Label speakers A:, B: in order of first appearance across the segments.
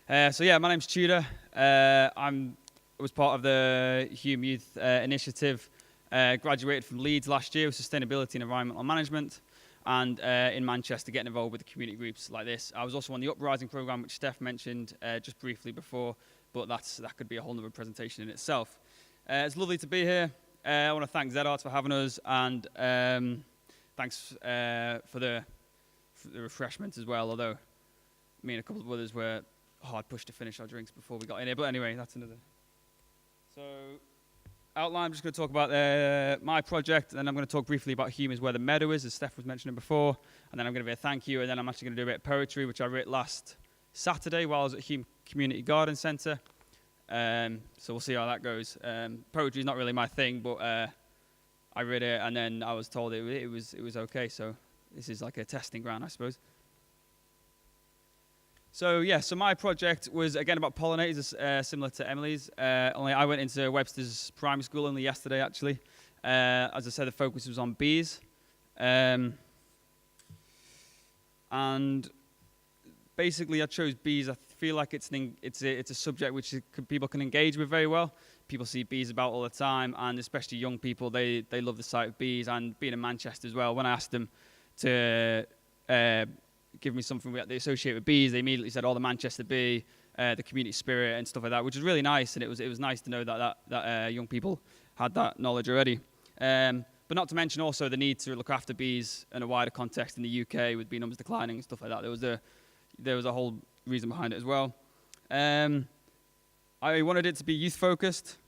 A: So yeah, my name's Tudor. I was part of the Hulme Youth Initiative. Graduated from Leeds last year with Sustainability and Environmental Management, and in Manchester getting involved with the community groups like this. I was also on the Uprising programme, which Steph mentioned just briefly before, but that could be a whole other presentation in itself. It's lovely to be here. I want to thank ZArts for having us, and thanks for the refreshments as well, although me and a couple of others were hard pushed to finish our drinks before we got in here. But anyway, that's another. So, outline, I'm just going to talk about my project, and then I'm going to talk briefly about Hulme's Where the Meadow is, as Steph was mentioning before, and then I'm going to be a thank you, and then I'm actually going to do a bit of poetry, which I wrote last Saturday while I was at Hulme Community Garden Centre. So we'll see how that goes. Poetry is not really my thing, but I read it, and then I was told it was okay, so this is like a testing ground, I suppose. So yeah, so my project was again about pollinators, similar to Emily's. Only I went into Webster's primary school only yesterday, actually. As I said, the focus was on bees, and basically I chose bees. I feel like it's a subject which people can engage with very well. People see bees about all the time, and especially young people, they love the sight of bees. And being in Manchester as well, when I asked them to give me something that they associate with bees, they immediately said, "Oh, the Manchester bee, the community spirit and stuff like that," which was really nice, and it was nice to know that young people had that knowledge already. But not to mention also the need to look after bees in a wider context in the UK with bee numbers declining and stuff like that. There was a whole reason behind it as well. I wanted it to be youth focused,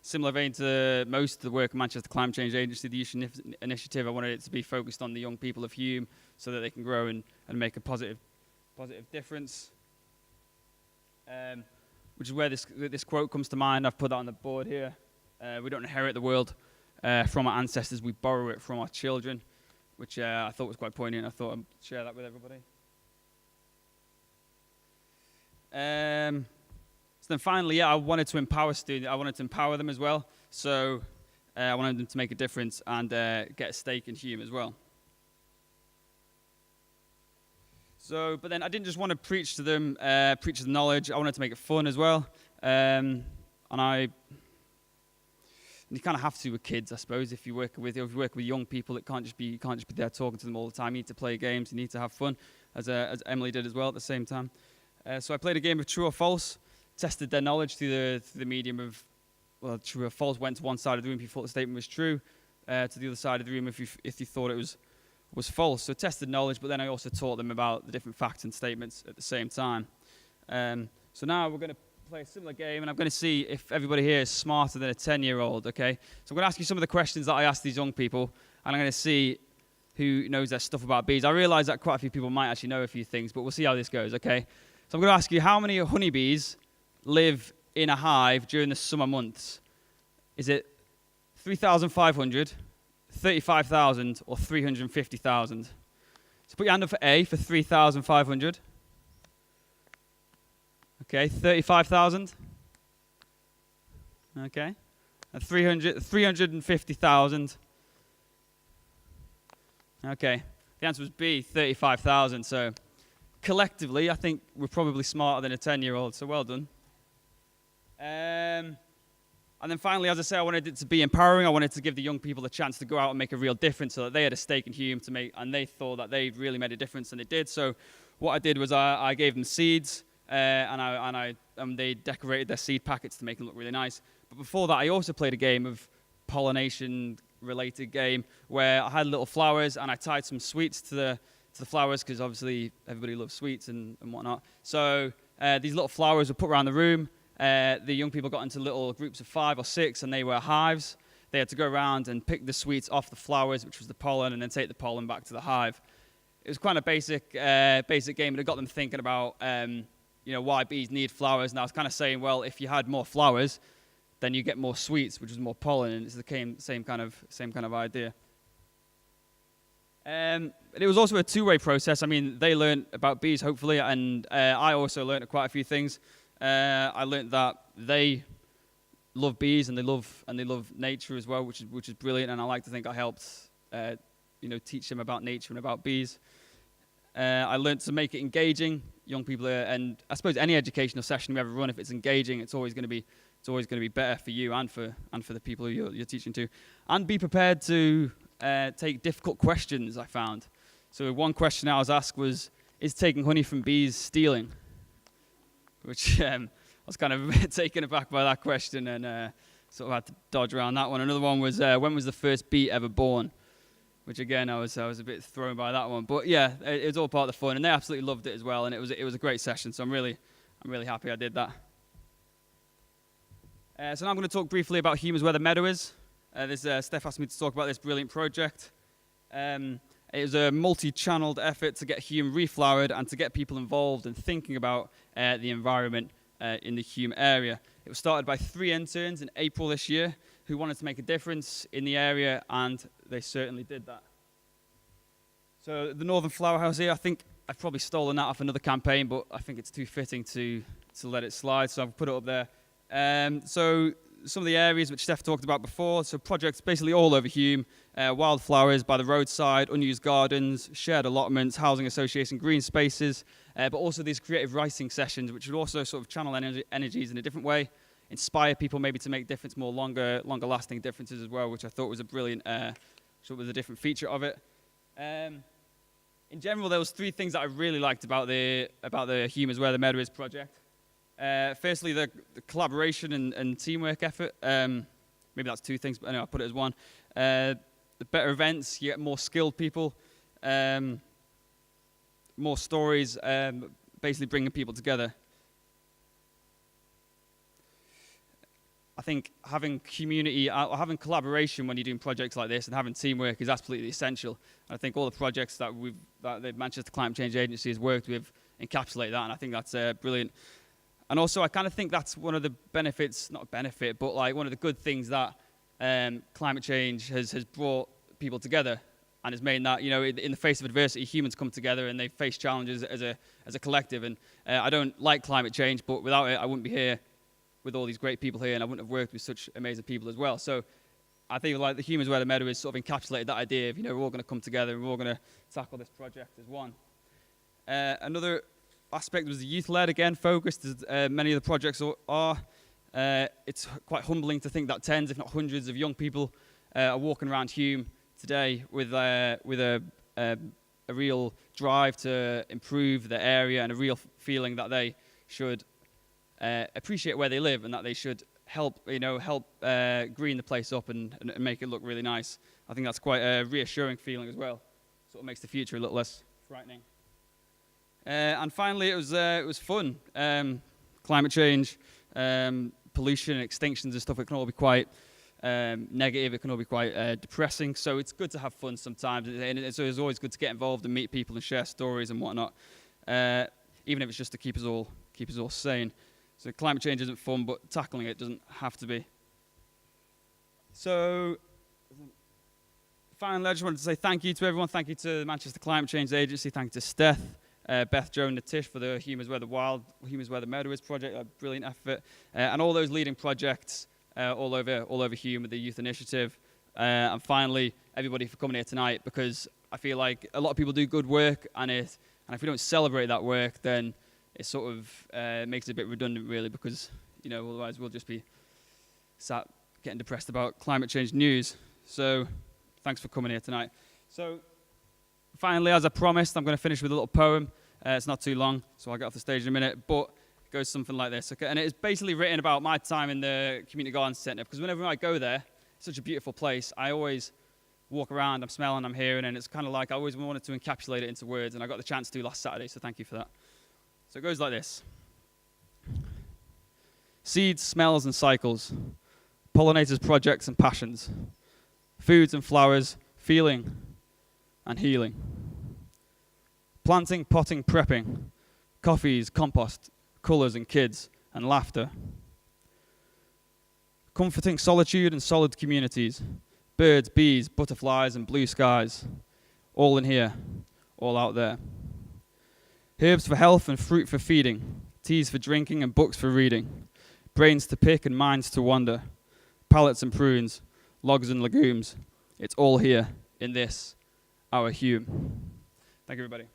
A: similar vein to most of the work of Manchester Climate Change Agency, the Youth Initiative. I wanted it to be focused on the young people of Hulme so that they can grow and make a positive difference. Which is where this quote comes to mind. I've put that on the board here. We don't inherit the world from our ancestors, we borrow it from our children, which I thought was quite poignant. I thought I'd share that with everybody. So then finally, yeah, I wanted to empower students. I wanted to empower them as well. So I wanted them to make a difference and get a stake in Hulme as well. So, but then I didn't just want to preach to them, preach the knowledge. I wanted to make it fun as well. And you kind of have to with kids, I suppose. If you work with young people, you can't just be there talking to them all the time. You need to play games. You need to have fun, as Emily did as well at the same time. So I played a game of true or false. Tested their knowledge through the medium of, well, true or false. Went to one side of the room if you thought the statement was true, to the other side of the room if you thought it was false. So tested knowledge, but then I also taught them about the different facts and statements at the same time. So now we're going to play a similar game, and I'm going to see if everybody here is smarter than a 10-year-old, okay? So I'm going to ask you some of the questions that I asked these young people, and I'm going to see who knows their stuff about bees. I realize that quite a few people might actually know a few things, but we'll see how this goes, okay? So I'm going to ask you, how many honeybees live in a hive during the summer months? Is it 3,500, 35,000, or 350,000? So put your hand up for A, for 3,500. Okay, 35,000. Okay, and 350,000. Okay, the answer was B, 35,000. So collectively, I think we're probably smarter than a 10-year-old, so well done. And then finally, as I say, I wanted it to be empowering. I wanted to give the young people the chance to go out and make a real difference so that they had a stake in Hulme and they thought that they really made a difference, and they did. So what I did was I gave them seeds, and they decorated their seed packets to make them look really nice. But before that, I also played a game of pollination-related game where I had little flowers, and I tied some sweets to the flowers, because obviously everybody loves sweets and whatnot. So these little flowers were put around the room. The young people got into little groups of 5 or 6, and they were hives. They had to go around and pick the sweets off the flowers, which was the pollen, and then take the pollen back to the hive. It was quite a basic game, but it got them thinking about why bees need flowers. And I was kind of saying, well, if you had more flowers, then you get more sweets, which is more pollen, and it's the same kind of idea. It was also a two-way process. I mean, they learned about bees, hopefully, and I also learned quite a few things. I learned that they love bees and they love nature as well, which is brilliant. And I like to think I helped, teach them about nature and about bees. I learned to make it engaging. young people, and I suppose any educational session we ever run, if it's engaging, it's always going to be better for you and for the people who you're teaching to. And be prepared to take difficult questions, I found. So one question I was asked was, is taking honey from bees stealing? Which I was kind of a bit taken aback by that question, and sort of had to dodge around that one. Another one was, when was the first bee ever born? Which again, I was a bit thrown by that one. But yeah, it was all part of the fun, and they absolutely loved it as well. And it was a great session. So I'm really happy I did that. So now I'm going to talk briefly about Hulme's Where the Meadow is. Steph asked me to talk about this brilliant project. It was a multi-channeled effort to get Hulme reflowered and to get people involved and thinking about the environment in the Hulme area. It was started by 3 interns in April this year who wanted to make a difference in the area, and they certainly did that. So the Northern Flower House here, I think I've probably stolen that off another campaign, but I think it's too fitting to let it slide, so I've put it up there. So some of the areas which Steph talked about before, so projects basically all over Hulme, wildflowers by the roadside, unused gardens, shared allotments, housing association, green spaces, but also these creative writing sessions, which would also sort of channel energies in a different way, inspire people maybe to make difference, more longer lasting differences as well, which I thought was a brilliant, was a different feature of it. In general, there was 3 things that I really liked about the Hulme's Where the Meadow is project. Firstly, the collaboration and teamwork effort. Maybe that's 2 things, but anyway, I'll put it as one. The better events, you get more skilled people, more stories, basically bringing people together. I think having community, or having collaboration when you're doing projects like this and having teamwork is absolutely essential. I think all the projects that the Manchester Climate Change Agency has worked with encapsulate that, and I think that's brilliant. And also, I kind of think that's one of the benefits, not a benefit, but like one of the good things that climate change has brought people together, and has made that, in the face of adversity, humans come together and they face challenges as a collective. And I don't like climate change, but without it, I wouldn't be here with all these great people here, and I wouldn't have worked with such amazing people as well. So I think like the Hulme's Where the Meadow is sort of encapsulated that idea of, we're all going to come together and we're all going to tackle this project as one. Another aspect was the youth-led, again, focused, as many of the projects are. It's quite humbling to think that tens, if not hundreds, of young people are walking around Hulme today with a real drive to improve the area and a real feeling that they should appreciate where they live and that they should help green the place up and make it look really nice. I think that's quite a reassuring feeling as well. Sort of makes the future a little less frightening. And finally, it was fun. Climate change, pollution, extinctions and stuff, it can all be quite negative, it can all be quite depressing. So it's good to have fun sometimes. And it's always good to get involved and meet people and share stories and whatnot, even if it's just to keep us all sane. So climate change isn't fun, but tackling it doesn't have to be. So finally, I just wanted to say thank you to everyone. Thank you to the Manchester Climate Change Agency. Thank you to Steph, Beth, Joe, and Natish for the Hulme's Where the Meadow is project, a brilliant effort, and all those leading projects all over Hulme with the Youth Initiative. And finally, everybody for coming here tonight, because I feel like a lot of people do good work, and if we don't celebrate that work, then it sort of makes it a bit redundant, really, because otherwise we'll just be sat getting depressed about climate change news. So thanks for coming here tonight. So finally, as I promised, I'm going to finish with a little poem. It's not too long, so I'll get off the stage in a minute, but it goes something like this. Okay? And it's basically written about my time in the Community Garden Centre, because whenever I go there, it's such a beautiful place. I always walk around, I'm smelling, I'm hearing, and it's kind of like I always wanted to encapsulate it into words, and I got the chance to last Saturday, so thank you for that. So it goes like this. Seeds, smells, and cycles. Pollinators, projects, and passions. Foods and flowers, feeling and healing. Planting, potting, prepping. Coffees, compost, colours and kids, and laughter. Comforting solitude and solid communities. Birds, bees, butterflies, and blue skies. All in here, all out there. Herbs for health and fruit for feeding, teas for drinking and books for reading, brains to pick and minds to wander, pallets and prunes, logs and legumes. It's all here in this, our Hulme. Thank you, everybody.